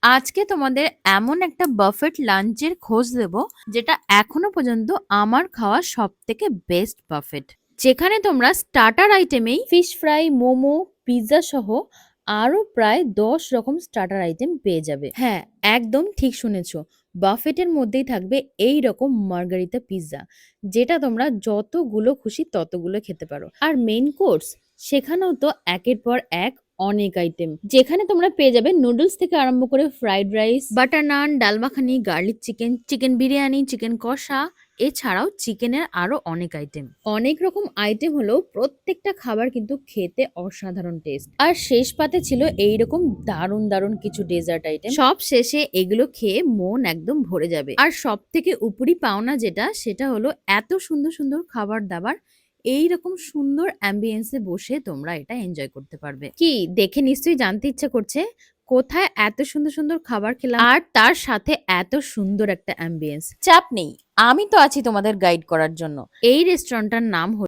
আজকে তোমাদের এমন একটা বাফেট লাঞ্চের খোঁজ দেব যেটা এখনো পর্যন্ত আমার খাওয়া সব থেকে বেস্ট বাফেট, যেখানে তোমরা স্টার্টার আইটেমেই ফিশ ফ্রাই, মোমো, পিৎজা সহ আরো প্রায় 10 রকম স্টার্টার আইটেম পেয়ে যাবে। হ্যাঁ, একদম ঠিক শুনেছো, বাফেটের মধ্যেই থাকবে এই রকম মার্গারিতা পিৎজা, যেটা তোমরা যতগুলো খুশি ততগুলো খেতে পারো। আর মেইন কোর্স, সেখানেও তো একের পর এক অনেক আইটেম, যেখানে তোমরা পেয়ে যাবে নুডলস থেকে আরম্ভ করে ফ্রাইড রাইস, বাটার নান, ডাল makhani, garlic chicken, chicken biryani, chicken কষা, এছাড়াও চিকেনের আরো অনেক আইটেম। অনেক রকম আইটেম হলেও প্রত্যেকটা খাবার কিন্তু খেতে অসাধারণ টেস্ট। আর শেষ পাতে ছিল এইরকম দারুণ দারুণ কিছু ডেজার্ট আইটেম। সব শেষে এগুলো খেয়ে মন একদম ভরে যাবে। আর সব থেকে উপরি পাওনা যেটা, সেটা হলো এত সুন্দর সুন্দর খাবার দাবার এইরকম সুন্দর অ্যাম্বিয়েন্সে বসে তোমরা এটা এনজয় করতে পারবে। কি দেখে নিশ্চয়ই জানতে ইচ্ছে করছে কোথায় এত সুন্দর সুন্দর খাবার খেলাম আর তার সাথে এত সুন্দর একটা অ্যাম্বিয়েন্স। চাপ নেই, আমি তো আছি তোমাদের গাইড করার জন্য। এই রেস্টুরেন্টটার নাম হলো